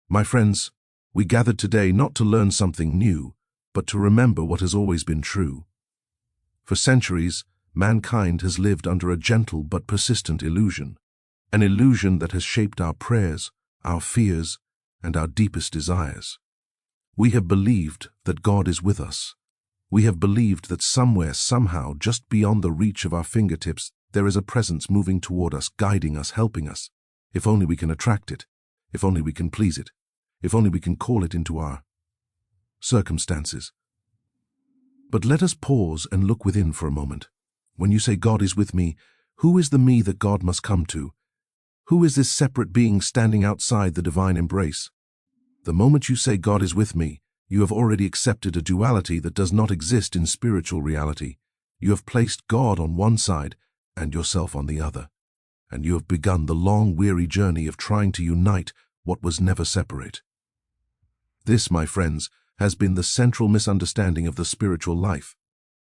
My friends, we gathered today not to learn something new, but to remember what has always been true. For centuries, mankind has lived under a gentle but persistent illusion, an illusion that has shaped our prayers, our fears, and our deepest desires. We have believed that God is with us. We have believed that somewhere, somehow, just beyond the reach of our fingertips, there is a presence moving toward us, guiding us, helping us. If only we can attract it, if only we can please it, if only we can call it into our circumstances. But let us pause and look within for a moment. When you say God is with me, who is the me that God must come to? Who is this separate being standing outside the divine embrace? The moment you say God is with me, you have already accepted a duality that does not exist in spiritual reality. You have placed God on one side and yourself on the other, and you have begun the long, weary journey of trying to unite what was never separate. This, my friends, has been the central misunderstanding of the spiritual life.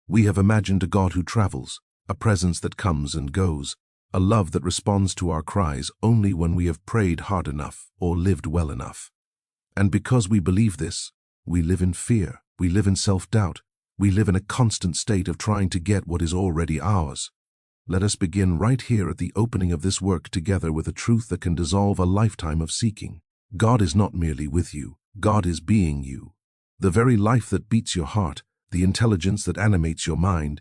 We have imagined a God who travels, a presence that comes and goes, a love that responds to our cries only when we have prayed hard enough or lived well enough. And because we believe this, we live in fear, we live in self-doubt, we live in a constant state of trying to get what is already ours. Let us begin right here at the opening of this work together with a truth that can dissolve a lifetime of seeking. God is not merely with you, God is being you. The very life that beats your heart, the intelligence that animates your mind,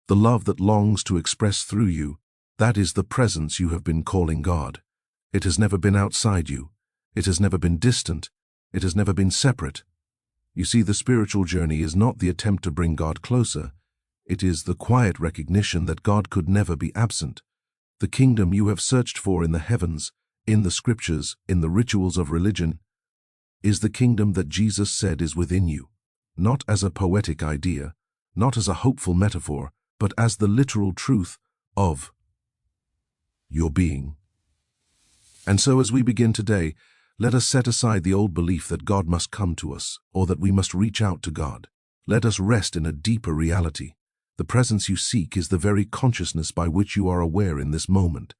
the love that longs to express through you, that is the presence you have been calling God. It has never been outside you. It has never been distant. It has never been separate. You see, the spiritual journey is not the attempt to bring God closer. It is the quiet recognition that God could never be absent. The kingdom you have searched for in the heavens, in the scriptures, in the rituals of religion, is the kingdom that Jesus said is within you, not as a poetic idea, not as a hopeful metaphor, but as the literal truth of your being. And so as we begin today, let us set aside the old belief that God must come to us, or that we must reach out to God. Let us rest in a deeper reality. The presence you seek is the very consciousness by which you are aware in this moment.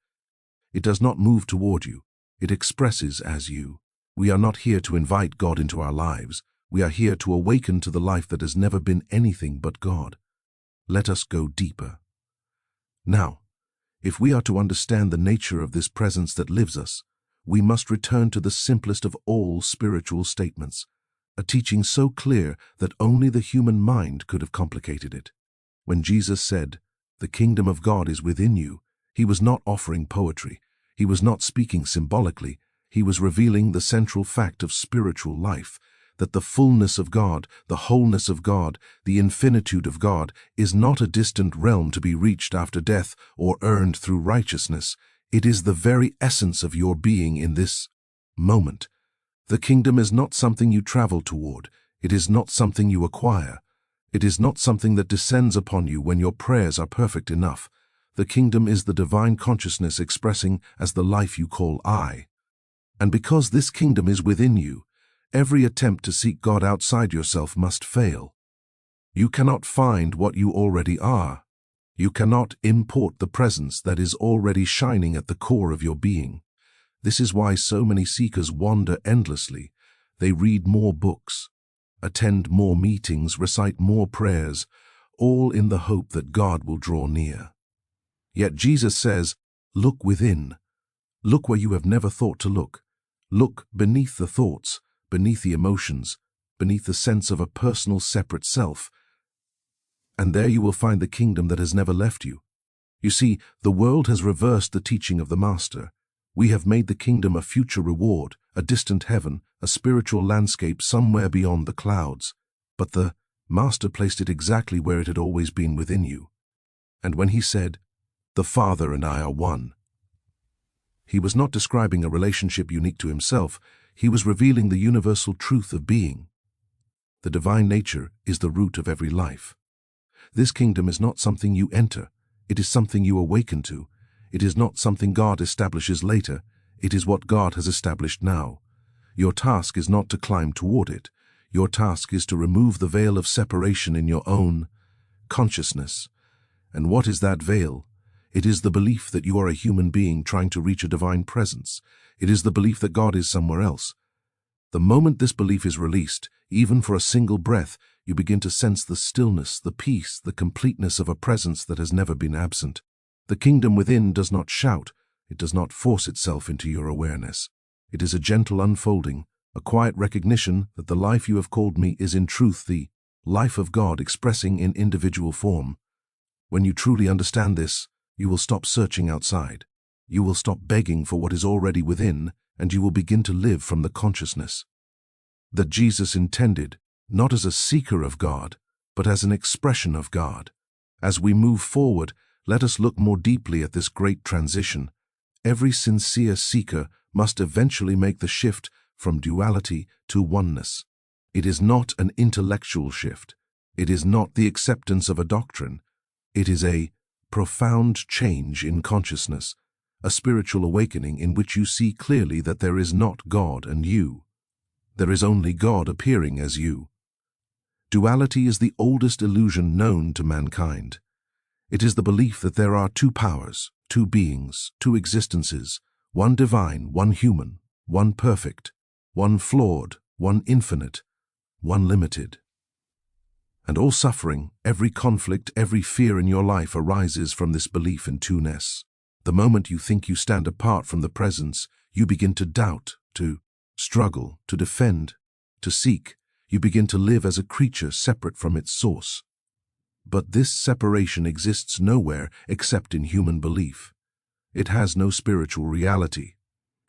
It does not move toward you. It expresses as you. We are not here to invite God into our lives. We are here to awaken to the life that has never been anything but God. Let us go deeper. Now, if we are to understand the nature of this presence that lives us, we must return to the simplest of all spiritual statements, a teaching so clear that only the human mind could have complicated it. When Jesus said, "The kingdom of God is within you," he was not offering poetry. He was not speaking symbolically. He was revealing the central fact of spiritual life, that the fullness of God, the wholeness of God, the infinitude of God is not a distant realm to be reached after death or earned through righteousness. It is the very essence of your being in this moment. The kingdom is not something you travel toward. It is not something you acquire. It is not something that descends upon you when your prayers are perfect enough. The kingdom is the divine consciousness expressing as the life you call I. And because this kingdom is within you, every attempt to seek God outside yourself must fail. You cannot find what you already are. You cannot import the presence that is already shining at the core of your being. This is why so many seekers wander endlessly. They read more books, attend more meetings, recite more prayers, all in the hope that God will draw near. Yet Jesus says, "Look within. Look where you have never thought to look. Look beneath the thoughts, beneath the emotions, beneath the sense of a personal separate self. And there you will find the kingdom that has never left you." You see, the world has reversed the teaching of the Master. We have made the kingdom a future reward, a distant heaven, a spiritual landscape somewhere beyond the clouds. But the Master placed it exactly where it had always been within you. And when he said, "The Father and I are one," he was not describing a relationship unique to himself. He was revealing the universal truth of being. The divine nature is the root of every life. This kingdom is not something you enter. It is something you awaken to. It is not something God establishes later. It is what God has established now. Your task is not to climb toward it. Your task is to remove the veil of separation in your own consciousness. And what is that veil? It is the belief that you are a human being trying to reach a divine presence. It is the belief that God is somewhere else. The moment this belief is released, even for a single breath, you begin to sense the stillness, the peace, the completeness of a presence that has never been absent. The kingdom within does not shout, it does not force itself into your awareness. It is a gentle unfolding, a quiet recognition that the life you have called me is in truth the life of God expressing in individual form. When you truly understand this, you will stop searching outside. You will stop begging for what is already within, and you will begin to live from the consciousness that Jesus intended, not as a seeker of God, but as an expression of God. As we move forward, let us look more deeply at this great transition. Every sincere seeker must eventually make the shift from duality to oneness. It is not an intellectual shift. It is not the acceptance of a doctrine. It is a profound change in consciousness, a spiritual awakening in which you see clearly that there is not God and you. There is only God appearing as you. Duality is the oldest illusion known to mankind. It is the belief that there are two powers, two beings, two existences, one divine, one human, one perfect, one flawed, one infinite, one limited. And all suffering, every conflict, every fear in your life arises from this belief in two-ness. The moment you think you stand apart from the presence, you begin to doubt, to struggle, to defend, to seek. You begin to live as a creature separate from its source. But this separation exists nowhere except in human belief. It has no spiritual reality.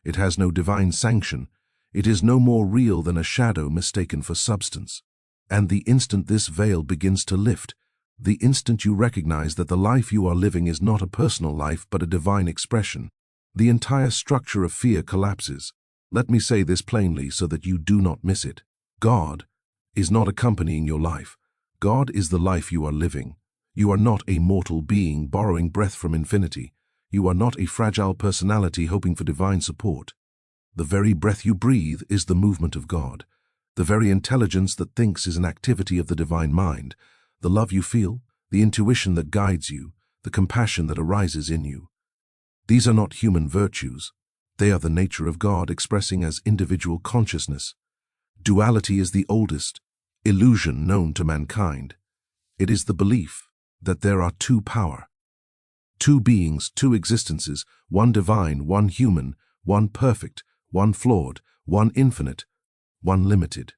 It has no divine sanction. It is no more real than a shadow mistaken for substance. And the instant this veil begins to lift, the instant you recognize that the life you are living is not a personal life but a divine expression, the entire structure of fear collapses. Let me say this plainly so that you do not miss it. God is not accompanying your life. God is the life you are living. You are not a mortal being borrowing breath from infinity. You are not a fragile personality hoping for divine support. The very breath you breathe is the movement of God. The very intelligence that thinks is an activity of the divine mind. The love you feel, the intuition that guides you, the compassion that arises in you. These are not human virtues. They are the nature of God expressing as individual consciousness. Duality is the oldest illusion known to mankind. It is the belief that there are two power, two beings, two existences, one divine, one human, one perfect, one flawed, one infinite, one limited.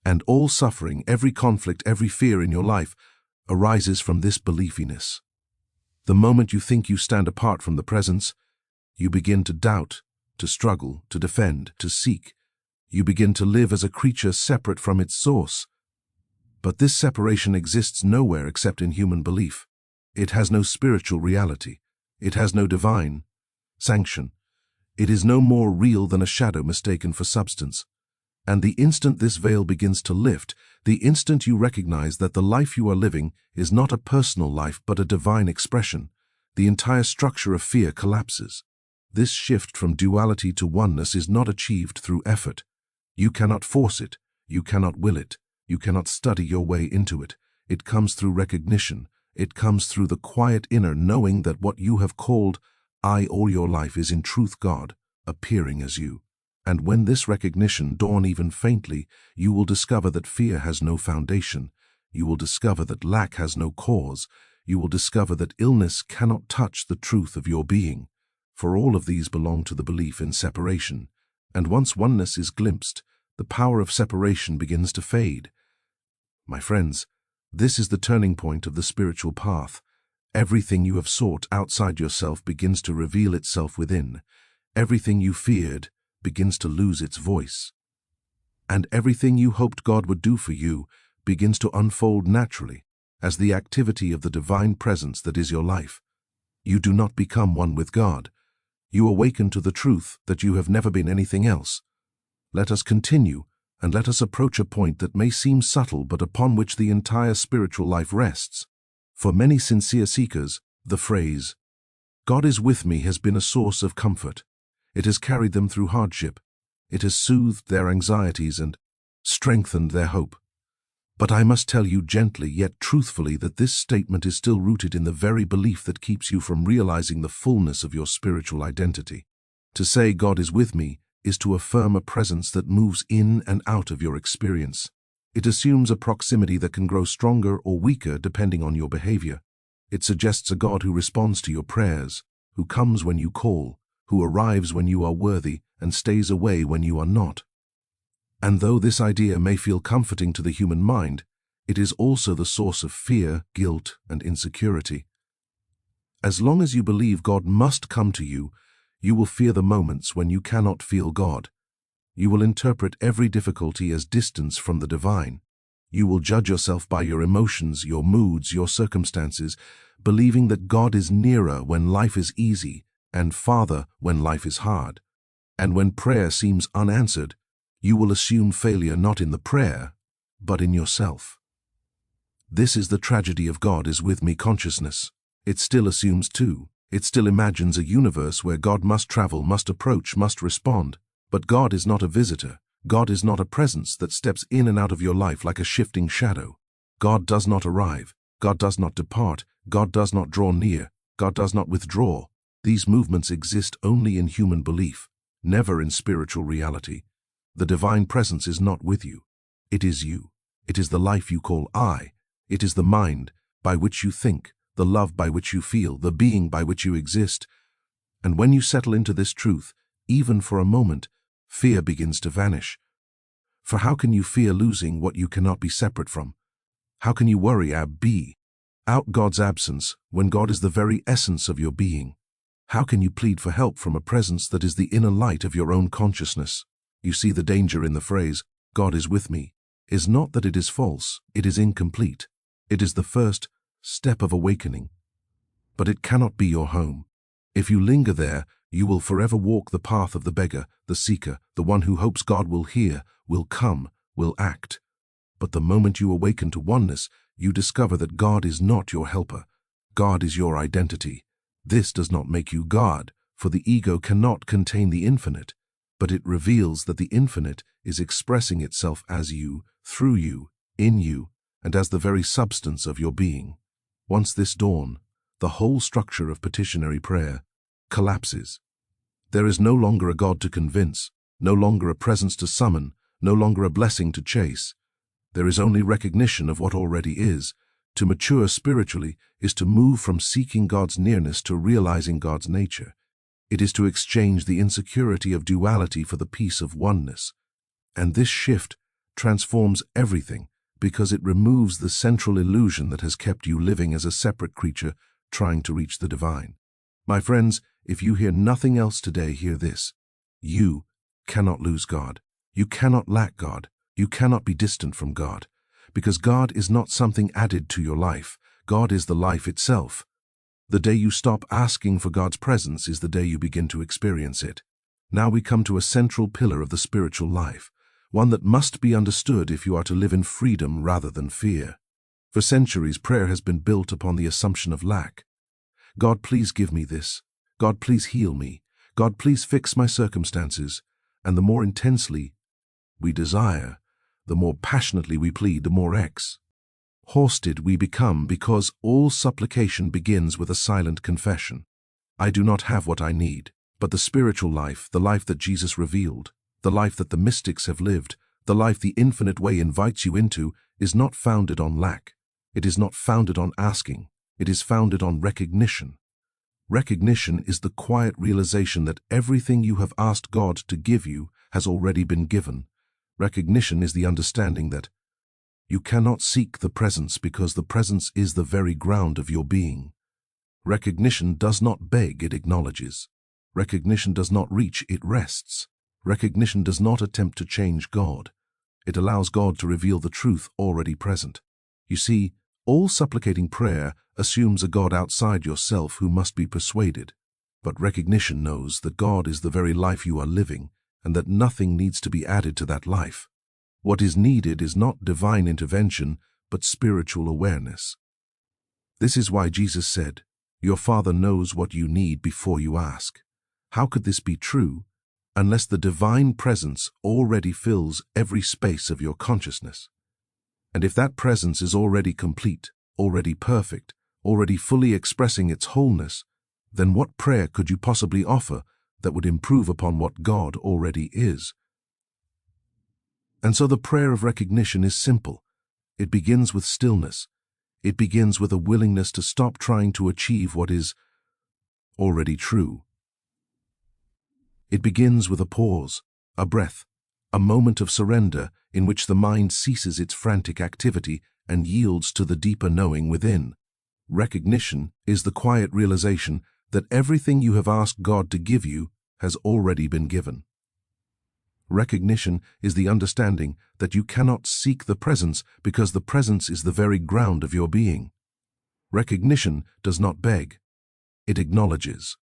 And all suffering, every conflict, every fear in your life arises from this beliefiness. The moment you think you stand apart from the presence, you begin to doubt, to struggle, to defend, to seek. You begin to live as a creature separate from its source. But this separation exists nowhere except in human belief. It has no spiritual reality. It has no divine sanction. It is no more real than a shadow mistaken for substance. And the instant this veil begins to lift, the instant you recognize that the life you are living is not a personal life but a divine expression, the entire structure of fear collapses. This shift from duality to oneness is not achieved through effort. You cannot force it. You cannot will it. You cannot study your way into it. It comes through recognition. It comes through the quiet inner knowing that what you have called I all your life is in truth God, appearing as you. And when this recognition dawn even faintly, you will discover that fear has no foundation. You will discover that lack has no cause. You will discover that illness cannot touch the truth of your being. For all of these belong to the belief in separation. And once oneness is glimpsed, the power of separation begins to fade. My friends, this is the turning point of the spiritual path. Everything you have sought outside yourself begins to reveal itself within. Everything you feared begins to lose its voice. And everything you hoped God would do for you begins to unfold naturally as the activity of the divine presence that is your life. You do not become one with God. You awaken to the truth that you have never been anything else. Let us continue, and let us approach a point that may seem subtle but upon which the entire spiritual life rests. For many sincere seekers, the phrase, "God is with me," has been a source of comfort. It has carried them through hardship. It has soothed their anxieties and strengthened their hope. But I must tell you gently yet truthfully that this statement is still rooted in the very belief that keeps you from realizing the fullness of your spiritual identity. To say God is with me is to affirm a presence that moves in and out of your experience. It assumes a proximity that can grow stronger or weaker depending on your behavior. It suggests a God who responds to your prayers, who comes when you call, who arrives when you are worthy and stays away when you are not. And though this idea may feel comforting to the human mind, it is also the source of fear, guilt, and insecurity. As long as you believe God must come to you, you will fear the moments when you cannot feel God. You will interpret every difficulty as distance from the divine. You will judge yourself by your emotions, your moods, your circumstances, believing that God is nearer when life is easy and farther when life is hard. And when prayer seems unanswered, you will assume failure not in the prayer, but in yourself. This is the tragedy of God is with me consciousness. It still assumes too. It still imagines a universe where God must travel, must approach, must respond. But God is not a visitor. God is not a presence that steps in and out of your life like a shifting shadow. God does not arrive. God does not depart. God does not draw near. God does not withdraw. These movements exist only in human belief, never in spiritual reality. The divine presence is not with you. It is you. It is the life you call I. It is the mind by which you think, the love by which you feel, the being by which you exist. And when you settle into this truth, even for a moment, fear begins to vanish. For how can you fear losing what you cannot be separate from? How can you worry be out God's absence when God is the very essence of your being? How can you plead for help from a presence that is the inner light of your own consciousness? You see, the danger in the phrase, God is with me, is not that it is false, it is incomplete. It is the first step of awakening. But it cannot be your home. If you linger there, you will forever walk the path of the beggar, the seeker, the one who hopes God will hear, will come, will act. But the moment you awaken to oneness, you discover that God is not your helper. God is your identity. This does not make you God, for the ego cannot contain the infinite, but it reveals that the infinite is expressing itself as you, through you, in you, and as the very substance of your being. Once this dawn, the whole structure of petitionary prayer collapses. There is no longer a God to convince, no longer a presence to summon, no longer a blessing to chase. There is only recognition of what already is. To mature spiritually is to move from seeking God's nearness to realizing God's nature. It is to exchange the insecurity of duality for the peace of oneness. And this shift transforms everything because it removes the central illusion that has kept you living as a separate creature trying to reach the divine. My friends, if you hear nothing else today, hear this. You cannot lose God. You cannot lack God. You cannot be distant from God. Because God is not something added to your life. God is the life itself. The day you stop asking for God's presence is the day you begin to experience it. Now we come to a central pillar of the spiritual life, one that must be understood if you are to live in freedom rather than fear. For centuries, prayer has been built upon the assumption of lack. God, please give me this. God, please heal me. God, please fix my circumstances. And the more intensely we desire, the more passionately we plead, the more exhausted we become, because all supplication begins with a silent confession. I do not have what I need, but the spiritual life, the life that Jesus revealed, the life that the mystics have lived, the life the infinite way invites you into, is not founded on lack. It is not founded on asking. It is founded on recognition. Recognition is the quiet realization that everything you have asked God to give you has already been given. Recognition is the understanding that you cannot seek the presence because the presence is the very ground of your being. Recognition does not beg, it acknowledges. Recognition does not reach, it rests. Recognition does not attempt to change God. It allows God to reveal the truth already present. You see, all supplicating prayer assumes a God outside yourself who must be persuaded. But recognition knows that God is the very life you are living, and that nothing needs to be added to that life. What is needed is not divine intervention, but spiritual awareness. This is why Jesus said, "Your Father knows what you need before you ask." How could this be true unless the divine presence already fills every space of your consciousness? And if that presence is already complete, already perfect, already fully expressing its wholeness, then what prayer could you possibly offer that would improve upon what God already is. And so the prayer of recognition is simple. It begins with stillness. It begins with a willingness to stop trying to achieve what is already true. It begins with a pause, a breath, a moment of surrender in which the mind ceases its frantic activity and yields to the deeper knowing within. Recognition is the quiet realization that everything you have asked God to give you has already been given. Recognition is the understanding that you cannot seek the presence because the presence is the very ground of your being. Recognition does not beg, it acknowledges.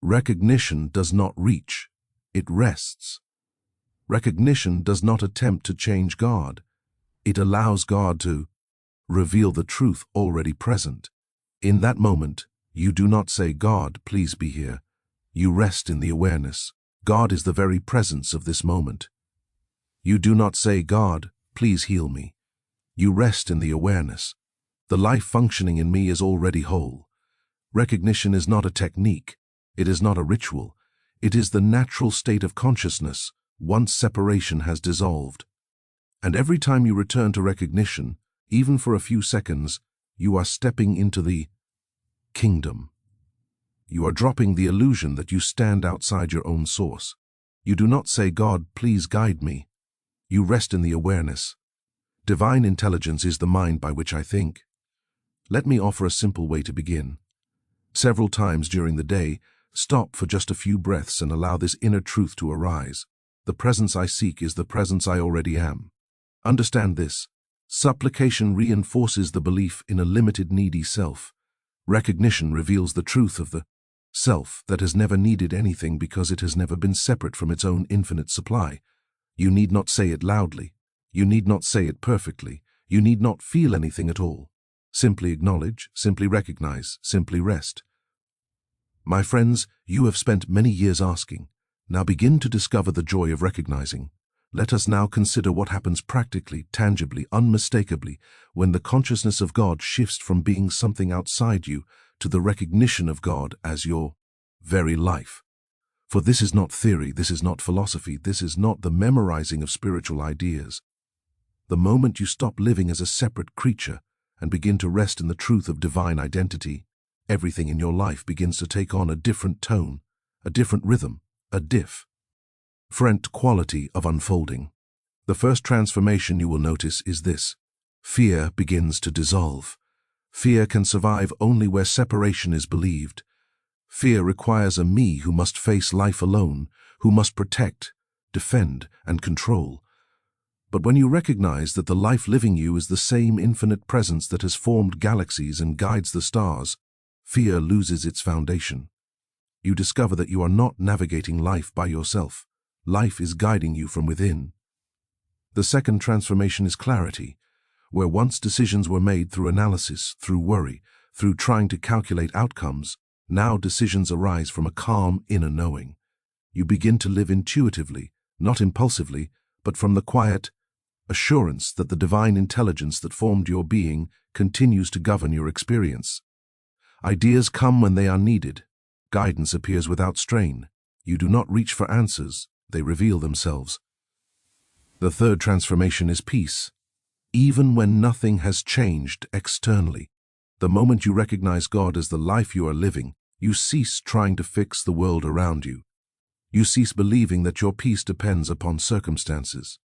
Recognition does not reach, it rests. Recognition does not attempt to change God, it allows God to reveal the truth already present. In that moment, you do not say, "God, please be here." You rest in the awareness. God is the very presence of this moment. You do not say, "God, please heal me." You rest in the awareness. The life functioning in me is already whole. Recognition is not a technique. It is not a ritual. It is the natural state of consciousness once separation has dissolved. And every time you return to recognition, even for a few seconds, you are stepping into the kingdom. You are dropping the illusion that you stand outside your own source. You do not say, "God, please guide me." You rest in the awareness. Divine intelligence is the mind by which I think. Let me offer a simple way to begin. Several times during the day, stop for just a few breaths and allow this inner truth to arise. The presence I seek is the presence I already am. Understand this. Supplication reinforces the belief in a limited, needy self. Recognition reveals the truth of the self that has never needed anything because it has never been separate from its own infinite supply. You need not say it loudly. You need not say it perfectly. You need not feel anything at all. Simply acknowledge, simply recognize, simply rest. My friends, you have spent many years asking. Now begin to discover the joy of recognizing. Let us now consider what happens practically, tangibly, unmistakably, when the consciousness of God shifts from being something outside you to the recognition of God as your very life. For this is not theory, this is not philosophy, this is not the memorizing of spiritual ideas. The moment you stop living as a separate creature and begin to rest in the truth of divine identity, everything in your life begins to take on a different tone, a different rhythm, a different quality of unfolding. The first transformation you will notice is this. Fear begins to dissolve. Fear can survive only where separation is believed. Fear requires a me who must face life alone, who must protect, defend, and control. But when you recognize that the life living you is the same infinite presence that has formed galaxies and guides the stars, fear loses its foundation. You discover that you are not navigating life by yourself. Life is guiding you from within. The second transformation is clarity. Where once decisions were made through analysis, through worry, through trying to calculate outcomes, now decisions arise from a calm inner knowing. You begin to live intuitively, not impulsively, but from the quiet assurance that the divine intelligence that formed your being continues to govern your experience. Ideas come when they are needed. Guidance appears without strain. You do not reach for answers, they reveal themselves. The third transformation is peace. Even when nothing has changed externally, the moment you recognize God as the life you are living, you cease trying to fix the world around you. You cease believing that your peace depends upon circumstances.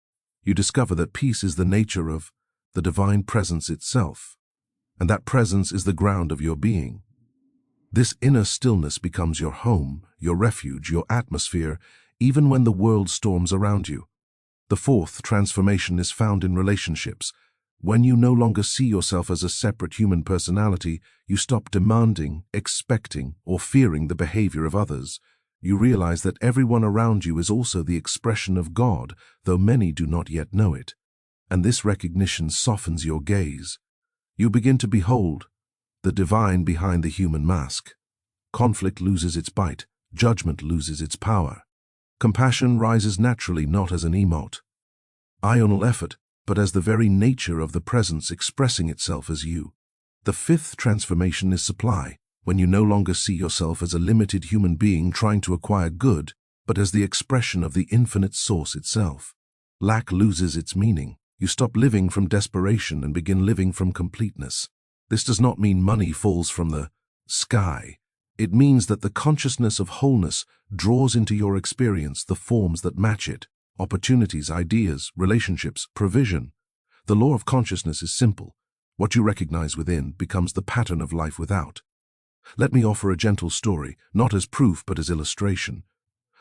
You discover that peace is the nature of the divine presence itself, and that presence is the ground of your being. This inner stillness becomes your home, your refuge, your atmosphere, even when the world storms around you. The fourth transformation is found in relationships. When you no longer see yourself as a separate human personality, you stop demanding, expecting, or fearing the behavior of others. You realize that everyone around you is also the expression of God, though many do not yet know it. And this recognition softens your gaze. You begin to behold the divine behind the human mask. Conflict loses its bite, judgment loses its power. Compassion rises naturally not as an emotional effort, but as the very nature of the presence expressing itself as you. The fifth transformation is supply. when you no longer see yourself as a limited human being trying to acquire good, but as the expression of the infinite source itself. Lack loses its meaning. You stop living from desperation and begin living from completeness. This does not mean money falls from the sky. It means that the consciousness of wholeness draws into your experience the forms that match it: opportunities, ideas, relationships, provision. The law of consciousness is simple. What you recognize within becomes the pattern of life without. Let me offer a gentle story, not as proof but as illustration.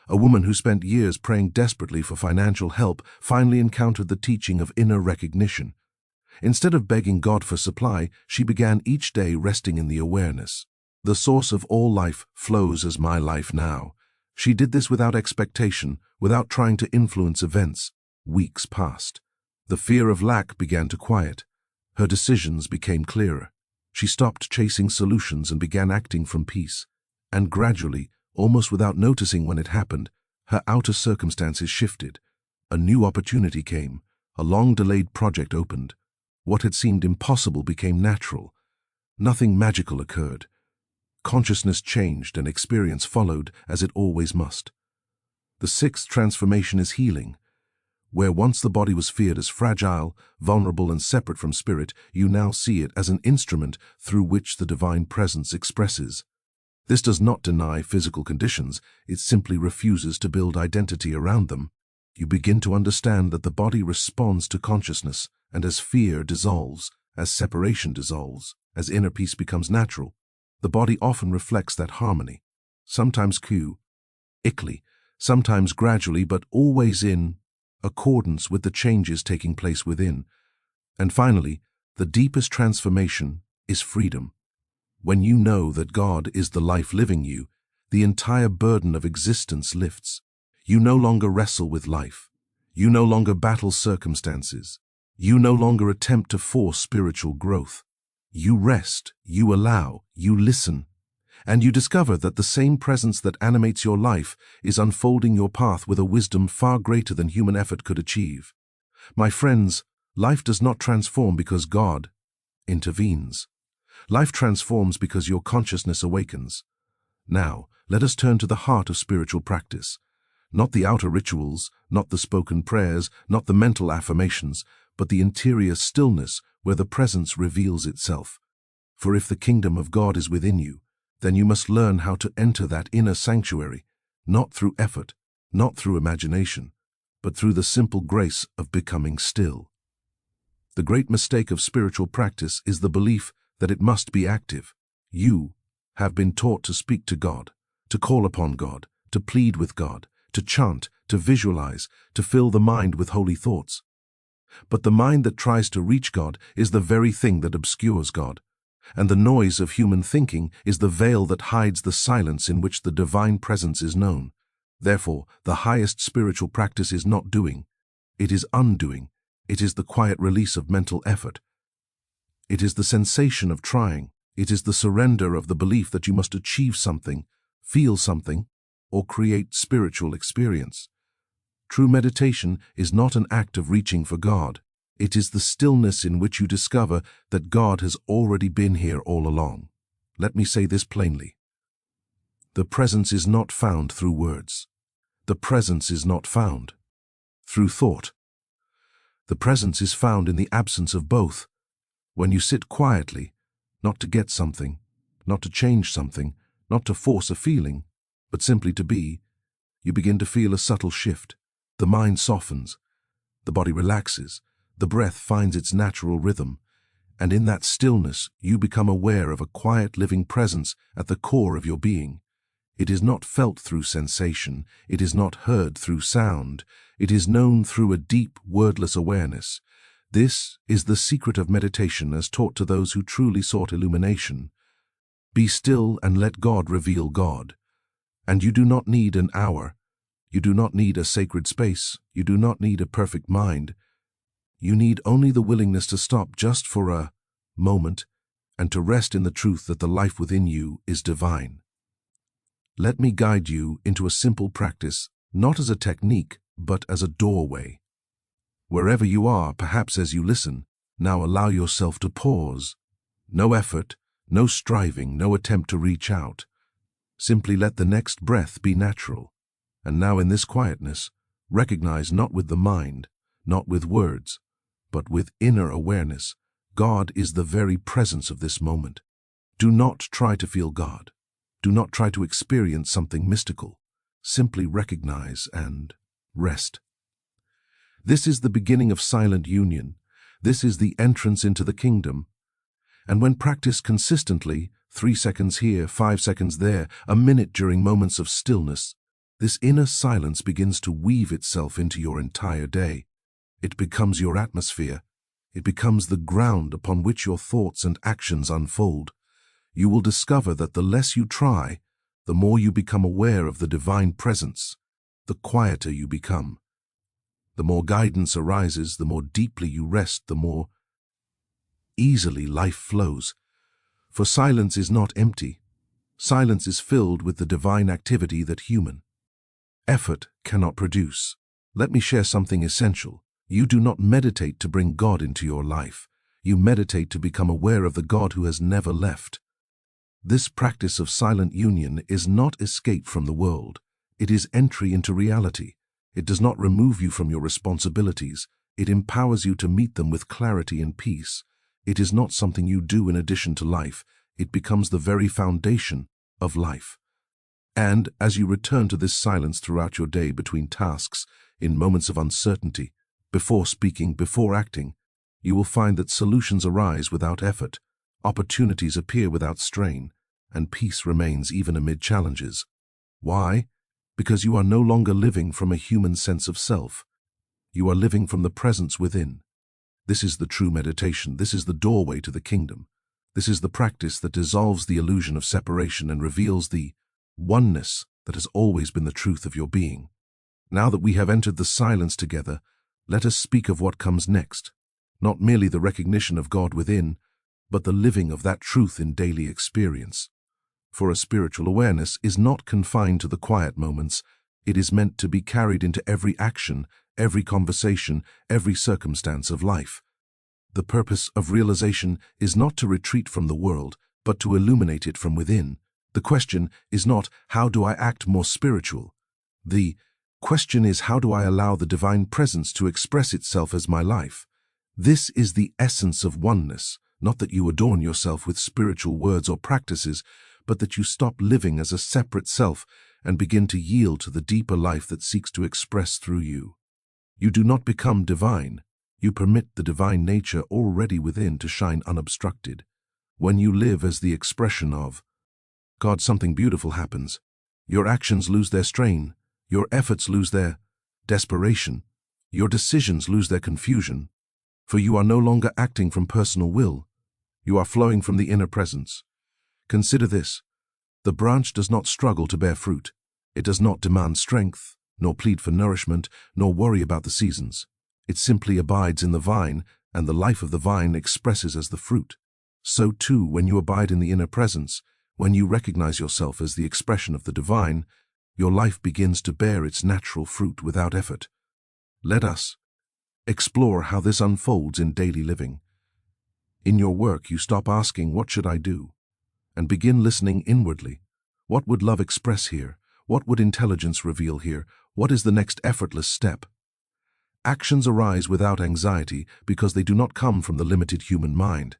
A woman who spent years praying desperately for financial help finally encountered the teaching of inner recognition. Instead of begging God for supply, she began each day resting in the awareness. The source of all life flows as my life now. She did this without expectation, without trying to influence events. Weeks passed. The fear of lack began to quiet. Her decisions became clearer. She stopped chasing solutions and began acting from peace. And gradually, almost without noticing when it happened, her outer circumstances shifted. A new opportunity came. A long-delayed project opened. What had seemed impossible became natural. Nothing magical occurred. Consciousness changed and experience followed, as it always must. The sixth transformation is healing. Where once the body was feared as fragile, vulnerable, and separate from spirit, you now see it as an instrument through which the divine presence expresses. This does not deny physical conditions, it simply refuses to build identity around them. You begin to understand that the body responds to consciousness, and as fear dissolves, as separation dissolves, as inner peace becomes natural, the body often reflects that harmony, sometimes quickly, sometimes gradually, but always in accordance with the changes taking place within. And finally, the deepest transformation is freedom. When you know that God is the life living you, the entire burden of existence lifts. You no longer wrestle with life. You no longer battle circumstances. You no longer attempt to force spiritual growth. You rest, you allow, you listen, and you discover that the same presence that animates your life is unfolding your path with a wisdom far greater than human effort could achieve. My friends, life does not transform because God intervenes. Life transforms because your consciousness awakens. Now, let us turn to the heart of spiritual practice. Not the outer rituals, not the spoken prayers, not the mental affirmations, but the interior stillness where the presence reveals itself. For if the kingdom of God is within you, then you must learn how to enter that inner sanctuary, not through effort, not through imagination, but through the simple grace of becoming still. The great mistake of spiritual practice is the belief that it must be active. You have been taught to speak to God, to call upon God, to plead with God, to chant, to visualize, to fill the mind with holy thoughts. But the mind that tries to reach God is the very thing that obscures God, and the noise of human thinking is the veil that hides the silence in which the divine presence is known. Therefore, the highest spiritual practice is not doing, it is undoing. It is the quiet release of mental effort. It is the sensation of trying. It is the surrender of the belief that you must achieve something, feel something, or create spiritual experience. True meditation is not an act of reaching for God. It is the stillness in which you discover that God has already been here all along. Let me say this plainly. The presence is not found through words. The presence is not found through thought. The presence is found in the absence of both. When you sit quietly, not to get something, not to change something, not to force a feeling, but simply to be, you begin to feel a subtle shift. The mind softens, the body relaxes, the breath finds its natural rhythm, and in that stillness you become aware of a quiet living presence at the core of your being. It is not felt through sensation, it is not heard through sound, it is known through a deep, wordless awareness. This is the secret of meditation as taught to those who truly sought illumination. Be still and let God reveal God. And you do not need an hour. You do not need a sacred space. You do not need a perfect mind. You need only the willingness to stop just for a moment and to rest in the truth that the life within you is divine. Let me guide you into a simple practice, not as a technique, but as a doorway. Wherever you are, perhaps as you listen, now allow yourself to pause. No effort, No striving, no attempt to reach out. Simply let the next breath be natural. And now in this quietness, recognize not with the mind, not with words, but with inner awareness, God is the very presence of this moment. Do not try to feel God. Do not try to experience something mystical. Simply recognize and rest. This is the beginning of silent union. This is the entrance into the kingdom. And when practiced consistently, 3 seconds here, 5 seconds there, a minute during moments of stillness, this inner silence begins to weave itself into your entire day. It becomes your atmosphere. It becomes the ground upon which your thoughts and actions unfold. You will discover that the less you try, the more you become aware of the divine presence, the quieter you become. The more guidance arises, the more deeply you rest, the more easily life flows. For silence is not empty. Silence is filled with the divine activity that human effort cannot produce. Let me share something essential. You do not meditate to bring God into your life. You meditate to become aware of the God who has never left. This practice of silent union is not escape from the world. It is entry into reality. It does not remove you from your responsibilities. It empowers you to meet them with clarity and peace. It is not something you do in addition to life. It becomes the very foundation of life. And as you return to this silence throughout your day, between tasks, in moments of uncertainty, before speaking, before acting, you will find that solutions arise without effort, opportunities appear without strain, and peace remains even amid challenges. Why? Because you are no longer living from a human sense of self. You are living from the presence within. This is the true meditation. This is the doorway to the kingdom. This is the practice that dissolves the illusion of separation and reveals the oneness that has always been the truth of your being. Now that we have entered the silence together, let us speak of what comes next. Not merely the recognition of God within, but the living of that truth in daily experience. For a spiritual awareness is not confined to the quiet moments. It is meant to be carried into every action, every conversation, every circumstance of life. The purpose of realization is not to retreat from the world, but to illuminate it from within. The question is not, how do I act more spiritual? The question is, how do I allow the divine presence to express itself as my life? This is the essence of oneness, not that you adorn yourself with spiritual words or practices, but that you stop living as a separate self and begin to yield to the deeper life that seeks to express through you. You do not become divine. You permit the divine nature already within to shine unobstructed. When you live as the expression of God, something beautiful happens. Your actions lose their strain. Your efforts lose their desperation. Your decisions lose their confusion. For you are no longer acting from personal will. You are flowing from the inner presence. Consider this. The branch does not struggle to bear fruit. It does not demand strength, nor plead for nourishment, nor worry about the seasons. It simply abides in the vine, and the life of the vine expresses as the fruit. So too, when you abide in the inner presence, when you recognize yourself as the expression of the divine, your life begins to bear its natural fruit without effort. Let us explore how this unfolds in daily living. In your work, you stop asking, "What should I do?" and begin listening inwardly. What would love express here? What would intelligence reveal here? What is the next effortless step? Actions arise without anxiety because they do not come from the limited human mind.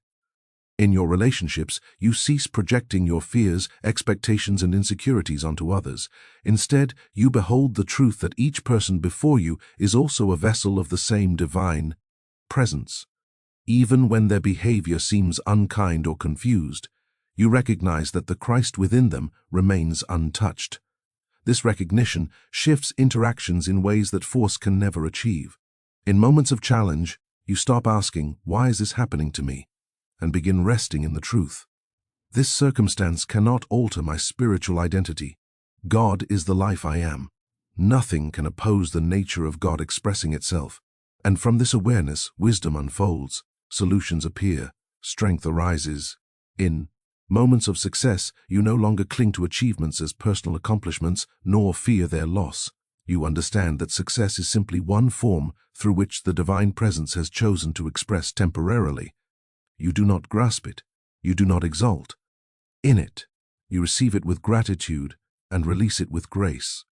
In your relationships, you cease projecting your fears, expectations, and insecurities onto others. Instead, you behold the truth that each person before you is also a vessel of the same divine presence. Even when their behavior seems unkind or confused, you recognize that the Christ within them remains untouched. This recognition shifts interactions in ways that force can never achieve. In moments of challenge, you stop asking, "Why is this happening to me?" and begin resting in the truth. This circumstance cannot alter my spiritual identity. God is the life I am. Nothing can oppose the nature of God expressing itself. And from this awareness, wisdom unfolds, solutions appear, strength arises. In moments of success, you no longer cling to achievements as personal accomplishments, nor fear their loss. You understand that success is simply one form through which the divine presence has chosen to express temporarily. You do not grasp it. You do not exult. In it, you receive it with gratitude and release it with grace.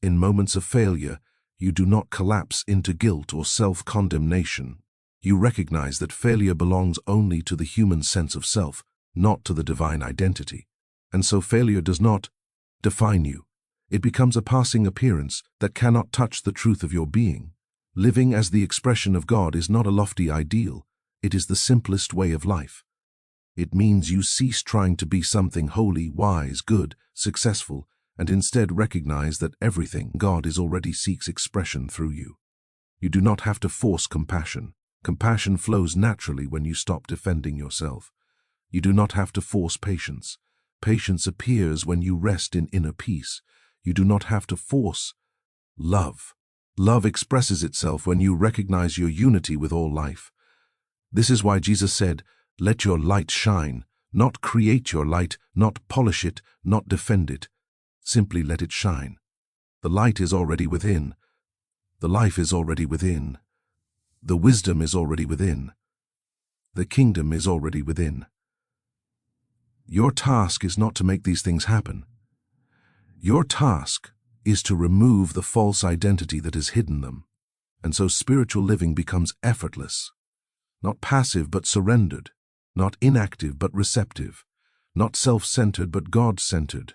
In moments of failure, you do not collapse into guilt or self-condemnation. You recognize that failure belongs only to the human sense of self, not to the divine identity. And so failure does not define you. It becomes a passing appearance that cannot touch the truth of your being. Living as the expression of God is not a lofty ideal. It is the simplest way of life. It means you cease trying to be something holy, wise, good, successful, and instead recognize that everything God is already seeks expression through you. You do not have to force compassion. Compassion flows naturally when you stop defending yourself. You do not have to force patience. Patience appears when you rest in inner peace. You do not have to force love. Love expresses itself when you recognize your unity with all life. This is why Jesus said, "Let your light shine," not create your light, not polish it, not defend it. Simply let it shine. The light is already within. The life is already within. The wisdom is already within. The kingdom is already within. Your task is not to make these things happen. Your task is to remove the false identity that has hidden them. And so spiritual living becomes effortless. Not passive but surrendered. Not inactive but receptive. Not self-centered but God-centered.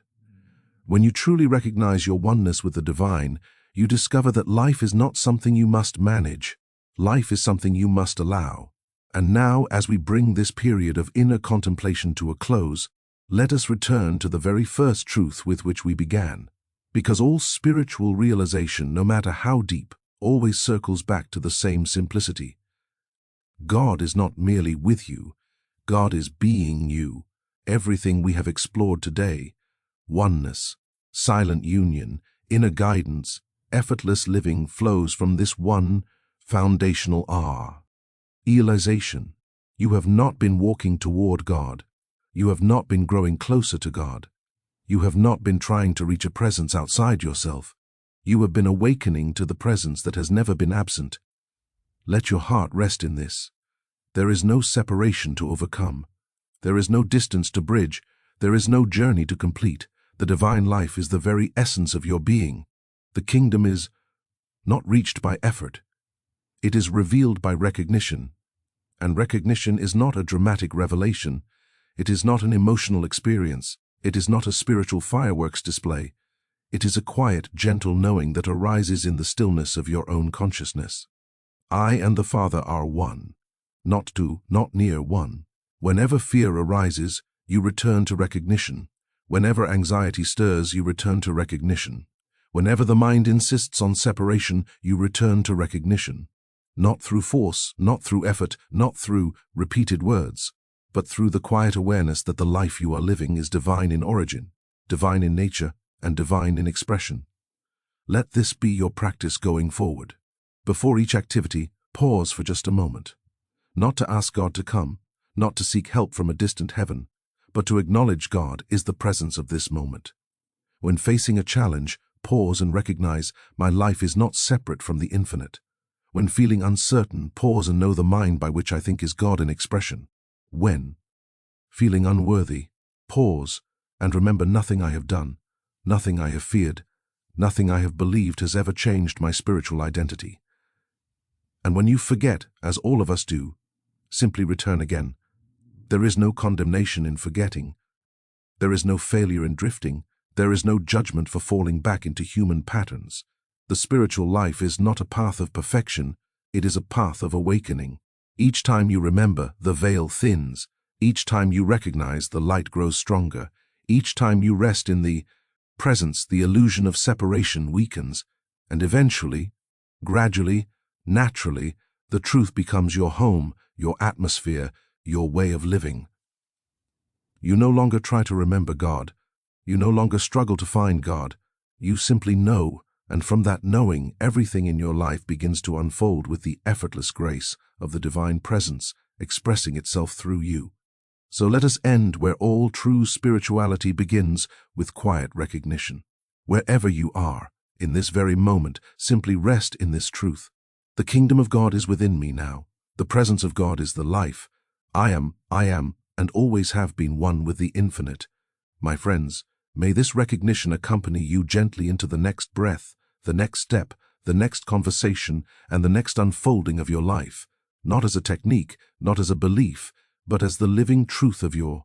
When you truly recognize your oneness with the divine, you discover that life is not something you must manage. Life is something you must allow. And now, as we bring this period of inner contemplation to a close, let us return to the very first truth with which we began. Because all spiritual realization, no matter how deep, always circles back to the same simplicity. God is not merely with you. God is being you. Everything we have explored today, oneness, silent union, inner guidance, effortless living flows from this one foundational realization. You have not been walking toward God. You have not been growing closer to God. You have not been trying to reach a presence outside yourself. You have been awakening to the presence that has never been absent. Let your heart rest in this. There is no separation to overcome. There is no distance to bridge. There is no journey to complete. The divine life is the very essence of your being. The kingdom is not reached by effort. It is revealed by recognition. And recognition is not a dramatic revelation. It is not an emotional experience. It is not a spiritual fireworks display. It is a quiet, gentle knowing that arises in the stillness of your own consciousness. I and the Father are one. Not two, not near one. Whenever fear arises, you return to recognition. Whenever anxiety stirs, you return to recognition. Whenever the mind insists on separation, you return to recognition. Not through force, not through effort, not through repeated words, but through the quiet awareness that the life you are living is divine in origin, divine in nature, and divine in expression. Let this be your practice going forward. Before each activity, pause for just a moment. Not to ask God to come, not to seek help from a distant heaven, but to acknowledge God is the presence of this moment. When facing a challenge, pause and recognize my life is not separate from the infinite. When feeling uncertain, pause and know the mind by which I think is God in expression. When feeling unworthy, pause and remember nothing I have done, nothing I have feared, nothing I have believed has ever changed my spiritual identity. And when you forget, as all of us do, simply return again. There is no condemnation in forgetting. There is no failure in drifting. There is no judgment for falling back into human patterns. The spiritual life is not a path of perfection, it is a path of awakening. Each time you remember, the veil thins. Each time you recognize, the light grows stronger. Each time you rest in the presence, the illusion of separation weakens. And eventually, gradually, naturally, the truth becomes your home, your atmosphere, your way of living. You no longer try to remember God. You no longer struggle to find God. You simply know. And from that knowing, everything in your life begins to unfold with the effortless grace of the divine presence expressing itself through you. So let us end where all true spirituality begins, with quiet recognition. Wherever you are, in this very moment, simply rest in this truth. The kingdom of God is within me now. The presence of God is the life. I am and always have been one with the infinite. My friends, may this recognition accompany you gently into the next breath, the next step, the next conversation, and the next unfolding of your life, not as a technique, not as a belief, but as the living truth of your